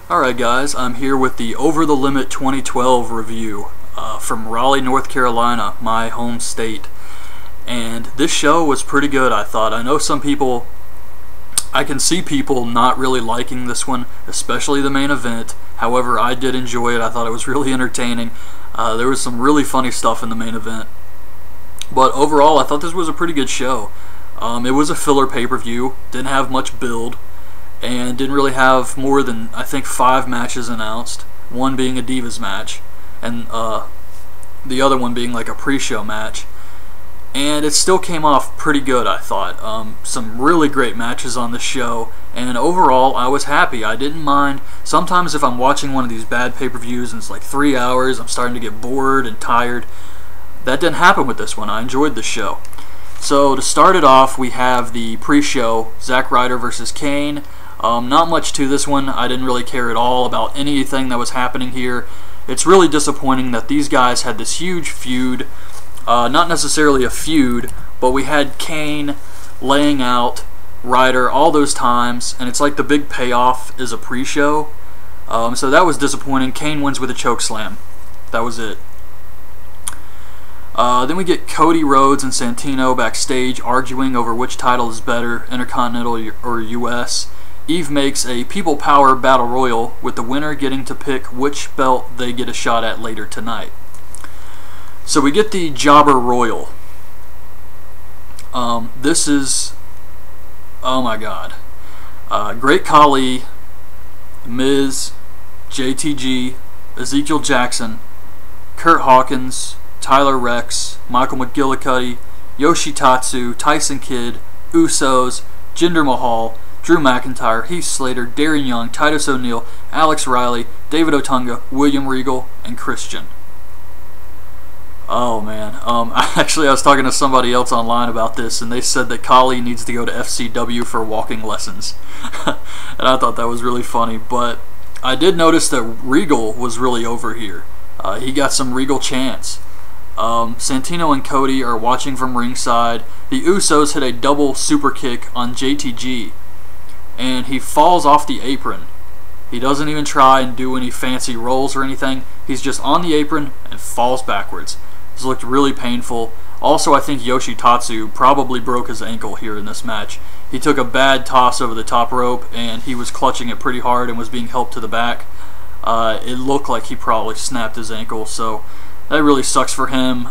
Alright guys, I'm here with the Over the Limit 2012 review from Raleigh, North Carolina, my home state. And this show was pretty good, I thought. I know some people, I can see people not really liking this one, especially the main event. However, I did enjoy it. I thought it was really entertaining. There was some really funny stuff in the main event. But overall, I thought this was a pretty good show. It was a filler pay-per-view, didn't have much build, and didn't really have more than, I think, 5 matches announced, one being a Divas match, and the other one being like a pre-show match. And it still came off pretty good, I thought. Some really great matches on the show, and overall, I was happy. I didn't mind. Sometimes if I'm watching one of these bad pay-per-views and it's like 3 hours, I'm starting to get bored and tired. That didn't happen with this one. I enjoyed the show. So to start it off, we have the pre-show, Zack Ryder versus Kane. Not much to this one. I didn't really care at all about anything that was happening here. It's really disappointing that these guys had this huge feud. Not necessarily a feud, but we had Kane laying out Ryder all those times, and it's like the big payoff is a pre-show. So that was disappointing. Kane wins with a chokeslam. That was it. Then we get Cody Rhodes and Santino backstage arguing over which title is better, Intercontinental or US. Eve makes a People Power Battle Royal, with the winner getting to pick which belt they get a shot at later tonight. So we get the Jobber Royal. This is, oh my god, Great Khali, Miz, JTG, Ezekiel Jackson, Kurt Hawkins, Tyler Rex, Michael McGillicuddy, Yoshitatsu, Tyson Kidd, Usos, Jinder Mahal, Drew McIntyre, Heath Slater, Darren Young, Titus O'Neil, Alex Riley, David Otunga, William Regal, and Christian. Oh man, actually I was talking to somebody else online about this, and they said that Khali needs to go to FCW for walking lessons. And I thought that was really funny, but I did notice that Regal was really over here. He got some Regal chants. Santino and Cody are watching from ringside. The Usos hit a double super kick on JTG, and he falls off the apron. He doesn't even try and do any fancy rolls or anything. He's just on the apron and falls backwards. This looked really painful. Also, I think Yoshitatsu probably broke his ankle here in this match. He took a bad toss over the top rope, and he was clutching it pretty hard and was being helped to the back. It looked like he probably snapped his ankle, so that really sucks for him.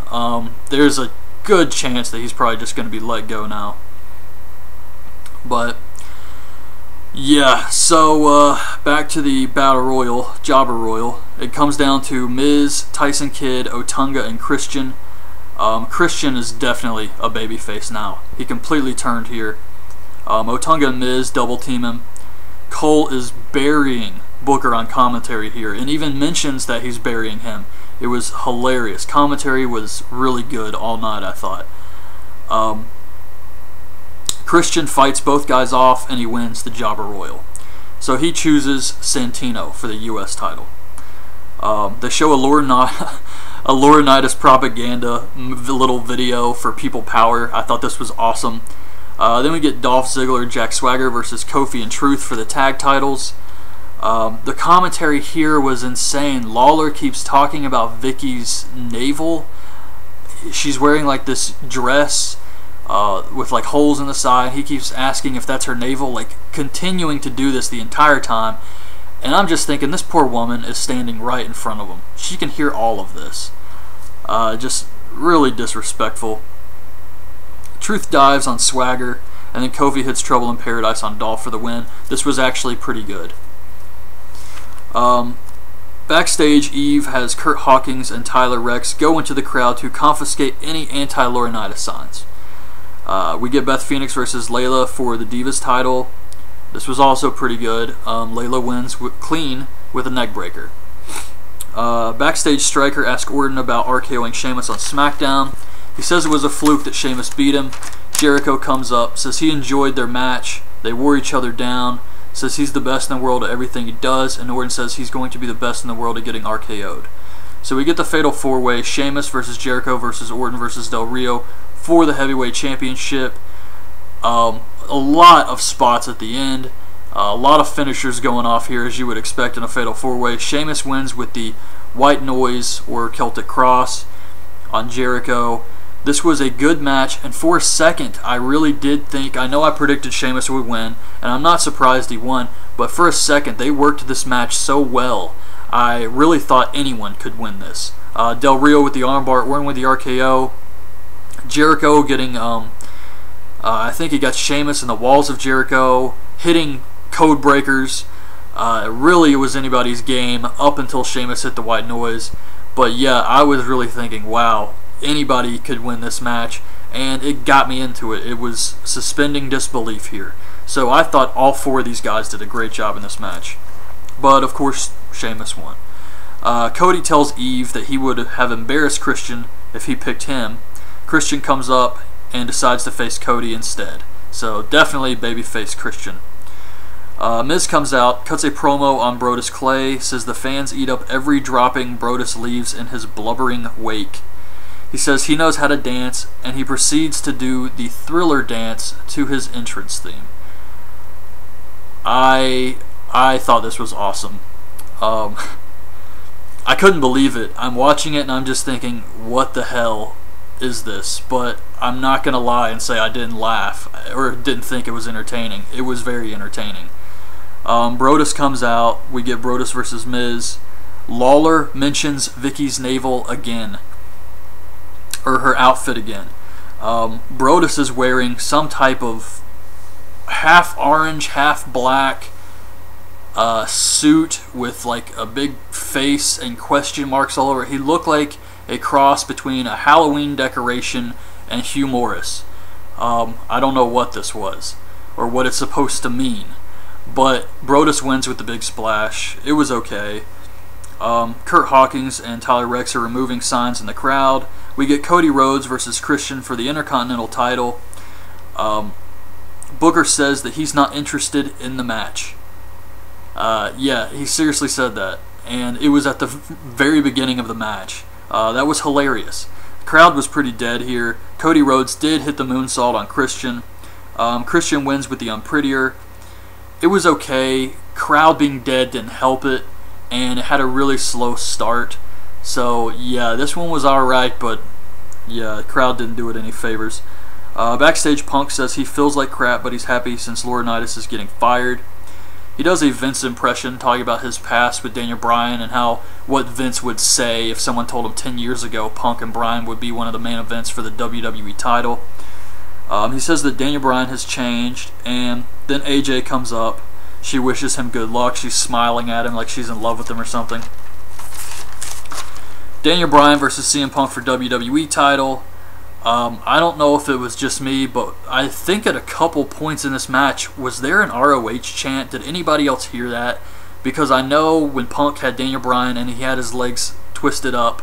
There's a good chance that he's probably just going to be let go now. But yeah, so back to the Battle Royal, Jobber Royal. It comes down to Miz, Tyson Kidd, Otunga, and Christian. Christian is definitely a babyface now. He completely turned here. Otunga and Miz double team him. Cole is burying Booker on commentary here, and even mentions that he's burying him. It was hilarious. Commentary was really good all night, I thought. Christian fights both guys off, and he wins the Jobber Royal. So he chooses Santino for the US title. They show a Laurinaitis propaganda little video for People Power. I thought this was awesome. Then we get Dolph Ziggler, Jack Swagger versus Kofi and Truth for the tag titles. The commentary here was insane. Lawler keeps talking about Vicky's navel. She's wearing like this dress with like holes in the side. He keeps asking if that's her navel, like continuing to do this the entire time. And I'm just thinking, this poor woman is standing right in front of him. She can hear all of this. Just really disrespectful. Truth dives on Swagger, and then Kofi hits Trouble in Paradise on Dolph for the win. This was actually pretty good. Backstage, Eve has Kurt Hawkins and Tyler Rex go into the crowd to confiscate any anti-Laurinaitis signs. We get Beth Phoenix versus Layla for the Divas title. This was also pretty good. Layla wins clean with a neck breaker. Backstage, Stryker asks Orton about RKOing Sheamus on SmackDown. He says it was a fluke that Sheamus beat him. Jericho comes up, says he enjoyed their match. They wore each other down. Says he's the best in the world at everything he does, and Orton says he's going to be the best in the world at getting RKO'd. So we get the Fatal 4-Way, Sheamus versus Jericho versus Orton versus Del Rio for the Heavyweight Championship. A lot of spots at the end. A lot of finishers going off here, as you would expect in a Fatal 4-Way. Sheamus wins with the White Noise or Celtic Cross on Jericho. This was a good match, and for a second, I really did think, I know I predicted Sheamus would win, and I'm not surprised he won, but for a second, they worked this match so well, I really thought anyone could win this. Del Rio with the armbar, Orton with the RKO, Jericho getting, I think he got Sheamus in the walls of Jericho, hitting code breakers. Really, it was anybody's game up until Sheamus hit the White Noise, but yeah, I was really thinking, wow, anybody could win this match, and it got me into it. It was suspending disbelief here. So I thought all four of these guys did a great job in this match. But of course, Sheamus won. Cody tells Eve that he would have embarrassed Christian if he picked him. Christian comes up and decides to face Cody instead. So definitely babyface Christian. Miz comes out, cuts a promo on Brodus Clay, says the fans eat up every dropping Brodus leaves in his blubbering wake. He says he knows how to dance, and he proceeds to do the Thriller dance to his entrance theme. I thought this was awesome. I couldn't believe it. I'm watching it and I'm just thinking, what the hell is this? But I'm not going to lie and say I didn't laugh or didn't think it was entertaining. It was very entertaining. Brodus comes out. We get Brodus versus Miz. Lawler mentions Vicky's navel again. Or her outfit again. Brodus is wearing some type of half orange, half black suit with like a big face and question marks all over. He looked like a cross between a Halloween decoration and Hugh Morris. I don't know what this was or what it's supposed to mean, but Brodus wins with the big splash. It was okay. Kurt Hawkins and Tyler Rex are removing signs in the crowd. We get Cody Rhodes versus Christian for the Intercontinental title. Booker says that he's not interested in the match. Yeah, he seriously said that. And it was at the very beginning of the match. That was hilarious. The crowd was pretty dead here. Cody Rhodes did hit the moonsault on Christian. Christian wins with the Unprettier. It was okay. Crowd being dead didn't help it. And it had a really slow start. So, yeah, this one was alright, but, yeah, the crowd didn't do it any favors. Backstage, Punk says he feels like crap, but he's happy since Laurinaitis is getting fired. He does a Vince impression, talking about his past with Daniel Bryan and how what Vince would say if someone told him 10 years ago Punk and Bryan would be one of the main events for the WWE title. He says that Daniel Bryan has changed, and then AJ comes up. She wishes him good luck. She's smiling at him like she's in love with him or something. Daniel Bryan versus CM Punk for WWE title. I don't know if it was just me, but I think at a couple points in this match, was there an ROH chant? Did anybody else hear that? Because I know when Punk had Daniel Bryan and he had his legs twisted up,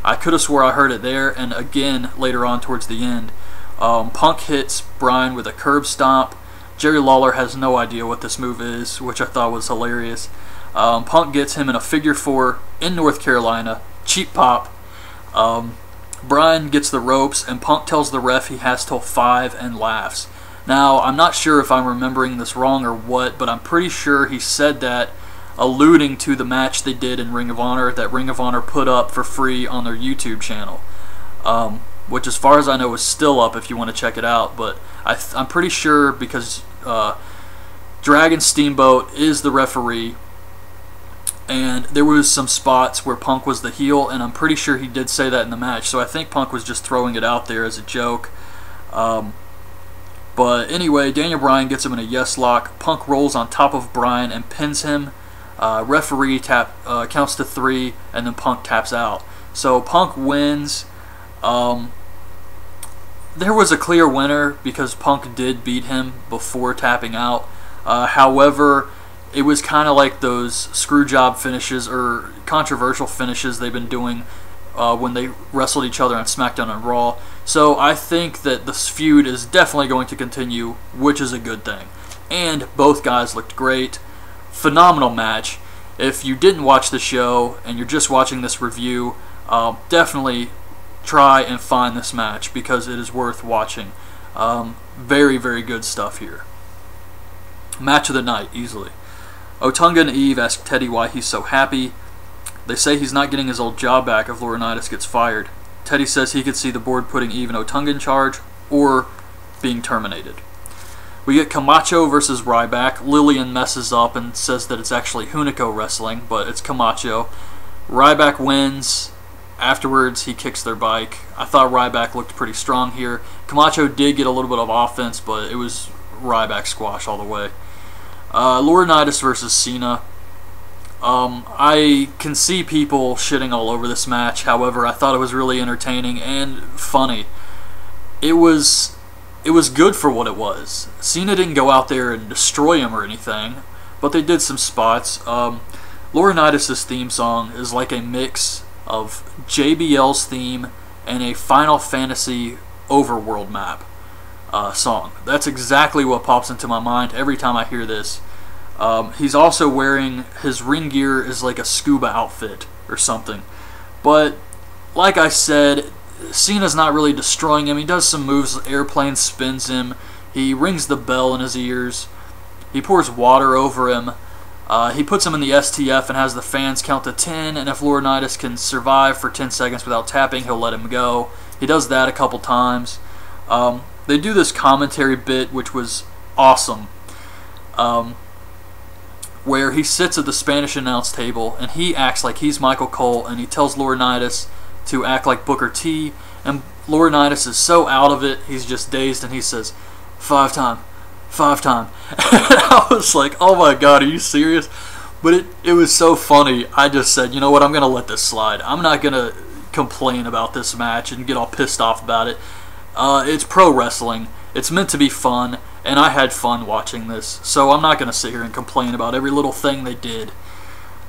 I could have swore I heard it there, and again later on towards the end. Punk hits Bryan with a curb stomp. Jerry Lawler has no idea what this move is, which I thought was hilarious. Punk gets him in a figure four in North Carolina. Cheap pop. Bryan gets the ropes, and Punk tells the ref he has till 5 and laughs. Now, I'm not sure if I'm remembering this wrong or what, but I'm pretty sure he said that alluding to the match they did in Ring of Honor that Ring of Honor put up for free on their YouTube channel. Which, as far as I know, is still up if you want to check it out. But I'm pretty sure because Dragon Steamboat is the referee, and there was some spots where Punk was the heel, and I'm pretty sure he did say that in the match. So I think Punk was just throwing it out there as a joke. But anyway, Daniel Bryan gets him in a yes lock. Punk rolls on top of Bryan and pins him. Referee counts to 3, and then Punk taps out. So Punk wins. There was a clear winner because Punk did beat him before tapping out. However, it was kind of like those screw job finishes or controversial finishes they've been doing when they wrestled each other on SmackDown and Raw. So I think that this feud is definitely going to continue, which is a good thing. And both guys looked great. Phenomenal match. If you didn't watch the show and you're just watching this review, definitely try and find this match because it is worth watching. Very, very good stuff here. Match of the night, easily. Otunga and Eve ask Teddy why he's so happy. They say he's not getting his old job back if Laurinaitis gets fired. Teddy says he could see the board putting Eve and Otunga in charge or being terminated. We get Camacho versus Ryback. Lillian messes up and says that it's actually Hunico wrestling, but it's Camacho. Ryback wins. Afterwards, he kicks their bike. I thought Ryback looked pretty strong here. Camacho did get a little bit of offense, but it was Ryback squash all the way. Laurinaitis versus Cena. I can see people shitting all over this match. However, I thought it was really entertaining and funny. It was good for what it was. Cena didn't go out there and destroy him or anything, but they did some spots. Laurinaitis' theme song is like a mix of JBL's theme and a Final Fantasy overworld map song. That's exactly what pops into my mind every time I hear this. He's also wearing, his ring gear is like a scuba outfit or something. But, like I said, Cena's not really destroying him. He does some moves, airplane spins him, he rings the bell in his ears, he pours water over him, he puts him in the STF and has the fans count to 10, and if Laurinaitis can survive for 10 seconds without tapping, he'll let him go. He does that a couple times. They do this commentary bit, which was awesome, where he sits at the Spanish announce table and he acts like he's Michael Cole, and he tells Laurinaitis to act like Booker T, and Laurinaitis is so out of it, he's just dazed, and he says, five time. And I was like, oh my god, are you serious? But it was so funny. I just said, you know what, I'm going to let this slide. I'm not going to complain about this match and get all pissed off about it. It's pro wrestling. It's meant to be fun, and I had fun watching this. So I'm not going to sit here and complain about every little thing they did.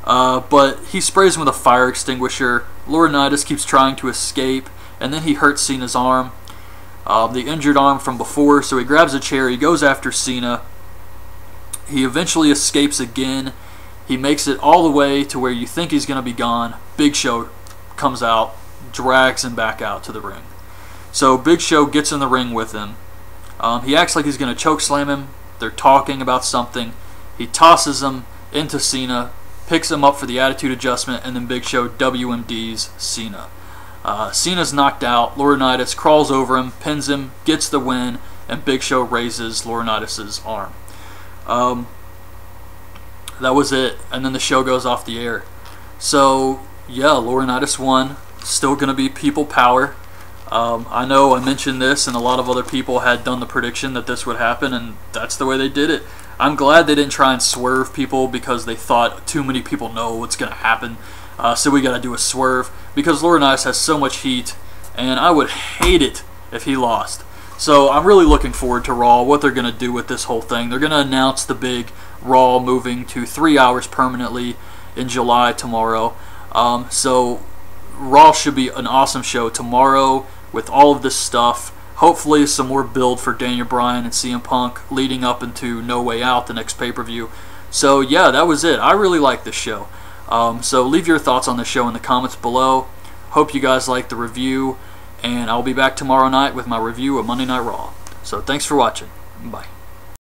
But he sprays him with a fire extinguisher. Laurinaitis keeps trying to escape, and then he hurts Cena's arm. The injured arm from before, so he grabs a chair, he goes after Cena. He eventually escapes again. He makes it all the way to where you think he's going to be gone. Big Show comes out, drags him back out to the ring. So Big Show gets in the ring with him. He acts like he's going to choke slam him. They're talking about something. He tosses him into Cena, picks him up for the attitude adjustment, and then Big Show WMDs Cena. Cena's knocked out. Laurinaitis crawls over him, pins him, gets the win, and Big Show raises Laurinaitis' arm. That was it, and then the show goes off the air. So, yeah, Laurinaitis won. Still going to be people power. I know I mentioned this, and a lot of other people had done the prediction that this would happen, and that's the way they did it. I'm glad they didn't try and swerve people because they thought too many people know what's going to happen. So we got to do a swerve because Laurinaitis has so much heat, and I would hate it if he lost. So I'm really looking forward to Raw, what they're going to do with this whole thing. They're going to announce the big Raw moving to 3 hours permanently in July tomorrow. So Raw should be an awesome show tomorrow with all of this stuff. Hopefully some more build for Daniel Bryan and CM Punk leading up into No Way Out, the next pay-per-view. So yeah, that was it. I really like this show. So leave your thoughts on the show in the comments below. Hope you guys liked the review, and I'll be back tomorrow night with my review of Monday Night Raw. So thanks for watching. Bye.